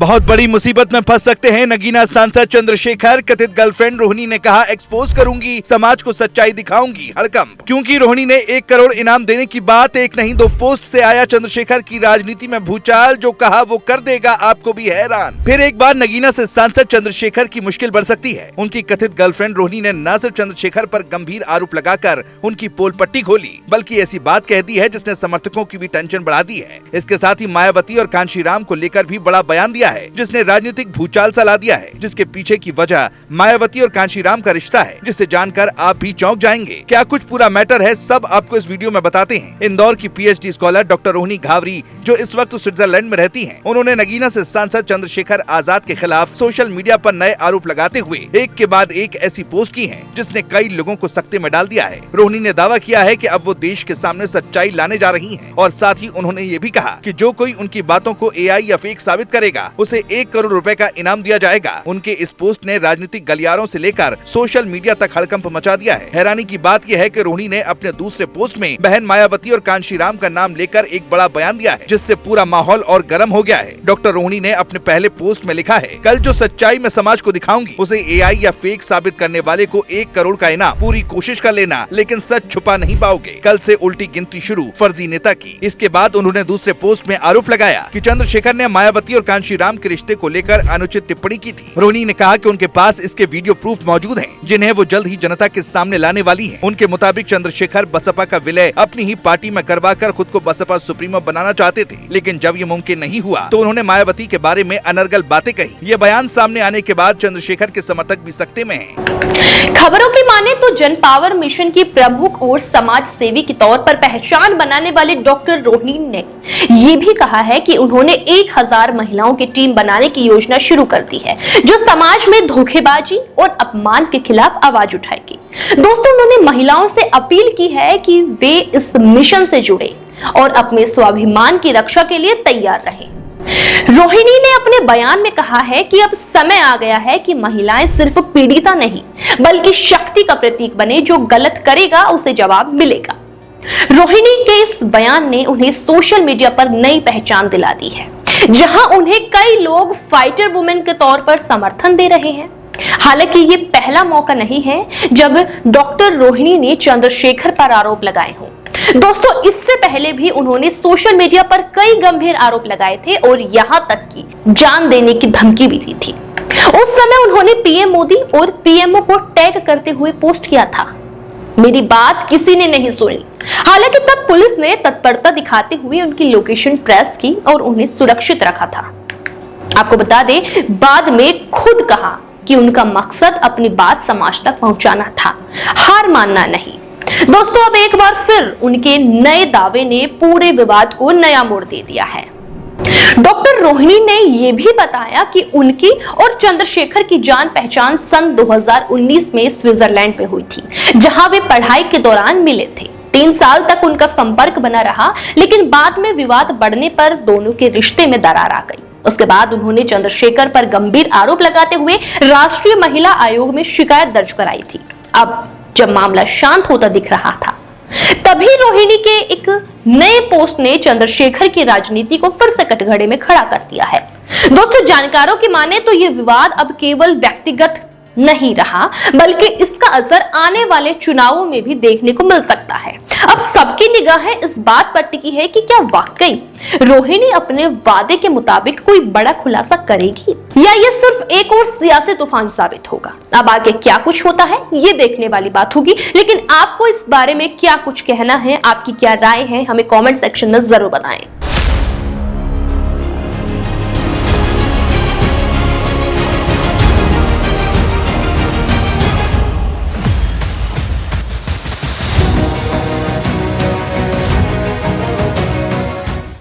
बहुत बड़ी मुसीबत में फंस सकते हैं नगीना सांसद चंद्रशेखर। कथित गर्लफ्रेंड रोहिणी ने कहा, एक्सपोज करूंगी, समाज को सच्चाई दिखाऊंगी। हड़कंप क्योंकि रोहिणी ने 1 करोड़ इनाम देने की बात एक नहीं 2 पोस्ट से आया चंद्रशेखर की राजनीति में भूचाल। जो कहा वो कर देगा, आपको भी हैरान। फिर एक बार नगीना से सांसद चंद्रशेखर की मुश्किल बढ़ सकती है। उनकी कथित गर्लफ्रेंड रोहिणी ने न सिर्फ चंद्रशेखर पर गंभीर आरोप लगाकर उनकी पोल पट्टी खोली, बल्कि ऐसी बात कह दी है जिसने समर्थकों की भी टेंशन बढ़ा दी है। इसके साथ ही मायावती और कांशीराम को लेकर भी बड़ा बयान दिया है, जिसने राजनीतिक भूचाल सा ला दिया है, जिसके पीछे की वजह मायावती और कांशीराम का रिश्ता है, जिसे जानकर आप भी चौंक जाएंगे। क्या कुछ पूरा मैटर है, सब आपको इस वीडियो में बताते हैं। इंदौर की PhD scholar doctor Rohini Ghavri, जो इस वक्त स्विट्जरलैंड में रहती हैं, उन्होंने नगीना से सांसद चंद्रशेखर आजाद के खिलाफ सोशल मीडिया पर नए आरोप लगाते हुए एक के बाद एक ऐसी पोस्ट की है, जिसने कई लोगों को सख्ते में डाल दिया है। रोहिणी ने दावा किया है कि अब वो देश के सामने सच्चाई लाने जा रही हैं, और साथ ही उन्होंने ये भी कहा कि जो कोई उनकी बातों को एआई या फेक साबित करेगा, उसे 1 करोड़ रुपए का इनाम दिया जाएगा। उनके इस पोस्ट ने राजनीतिक गलियारों से लेकर सोशल मीडिया तक हड़कंप मचा दिया है। हैरानी की बात यह है कि रोहिणी ने अपने दूसरे पोस्ट में बहन मायावती और कांशीराम का नाम लेकर एक बड़ा बयान दिया है, जिससे पूरा माहौल और गर्म हो गया है। डॉक्टर रोहिणी ने अपने पहले पोस्ट में लिखा है, कल जो सच्चाई मैं समाज को दिखाऊंगी, उसे एआई या फेक साबित करने वाले को 1 करोड़ का इनाम। पूरी कोशिश कर लेना, लेकिन सच छुपा नहीं पाओगे। कल से उल्टी गिनती शुरू फर्जी नेता की। इसके बाद उन्होंने दूसरे पोस्ट में आरोप लगाया कि चंद्रशेखर ने मायावती और कांशीराम के रिश्ते को लेकर अनुचित टिप्पणी की थी। रोहिणी ने कहा कि उनके पास इसके वीडियो प्रूफ मौजूद हैं, जिन्हें वो जल्द ही जनता के सामने लाने वाली हैं। उनके मुताबिक चंद्रशेखर बसपा का विलय अपनी ही पार्टी में करवाकर खुद को बसपा सुप्रीमो बनाना चाहते थे, लेकिन जब ये मुमकिन नहीं हुआ तो उन्होंने मायावती के बारे में अनर्गल बातें कही। ये बयान सामने आने के बाद चंद्रशेखर के समर्थक भी सख्ते में हैं। खबरों की माने तो जन पावर मिशन की प्रमुख और समाज सेवी के तौर पर पहचान बनाने वाले डॉक्टर रोहिणी ने ये भी कहा है कि उन्होंने 1000 महिलाओं की टीम बनाने की योजना शुरू कर दी है, जो समाज में धोखेबाजी और अपमान के खिलाफ आवाज उठाएगी। दोस्तों, उन्होंने महिलाओं से अपील की है कि वे इस मिशन से जुड़े और अपने स्वाभिमान की रक्षा के लिए तैयार रहें। रोहिणी ने अपने बयान में कहा है कि अब समय आ गया है कि महिलाएं सिर्फ पीड़िता नहीं, बल्कि शक्ति का प्रतीक बने। जो गलत करेगा उसे जवाब मिलेगा। रोहिणी के इस बयान ने उन्हें सोशल मीडिया पर नई पहचान दिला दी है, जहां उन्हें कई लोग फाइटर वुमेन के तौर पर समर्थन दे रहे हैं। हालांकि ये पहला मौका नहीं है जब डॉक्टर रोहिणी ने चंद्रशेखर पर आरोप लगाए हों। दोस्तों, इससे पहले भी उन्होंने सोशल मीडिया पर कई गंभीर आरोप लगाए थे और यहां तक कि जान देने की धमकी भी दी थी। उस समय उन्होंने पीएम मोदी और पीएमओ को टैग करते हुए पोस्ट किया था, मेरी बात किसी ने नहीं सुनी। हालांकि तब पुलिस ने तत्परता दिखाते हुए उनकी लोकेशन ट्रेस की और उन्हें सुरक्षित रखा था। आपको बता दें, बाद में खुद कहा कि उनका मकसद अपनी बात समाज तक पहुंचाना था, हार मानना नहीं। दोस्तों, अब एक बार फिर उनके नए दावे ने पूरे विवाद को नया मोड़ दे दिया है। डॉक्टर रोहिणी ने यह भी बताया कि उनकी और चंद्रशेखर की जान पहचान सन 2019 में स्विट्जरलैंड में हुई थी, जहां वे पढ़ाई के दौरान मिले थे। 3 साल तक उनका संपर्क बना रहा, लेकिन बाद में विवाद बढ़ने पर दोनों के रिश्ते में दरार आ गई। उसके बाद उन्होंने चंद्रशेखर पर गंभीर आरोप लगाते हुए राष्ट्रीय महिला आयोग में शिकायत दर्ज कराई थी। अब जब मामला शांत होता दिख रहा था, तभी रोहिणी के एक नए पोस्ट ने चंद्रशेखर की राजनीति को फिर से कटघरे में खड़ा कर दिया है। दोस्तों, जानकारों की माने तो ये विवाद अब केवल व्यक्तिगत नहीं रहा, बल्कि इसका असर आने वाले चुनावों में भी देखने को मिल सकता है। अब सबकी निगाहें इस बात पर टिकी है कि क्या वाकई रोहिणी अपने वादे के मुताबिक कोई बड़ा खुलासा करेगी, या ये सिर्फ एक और सियासी तूफान साबित होगा। अब आगे क्या कुछ होता है, ये देखने वाली बात होगी। लेकिन आपको इस बारे में क्या कुछ कहना है, आपकी क्या राय है, हमें कमेंट सेक्शन में जरूर बताएं।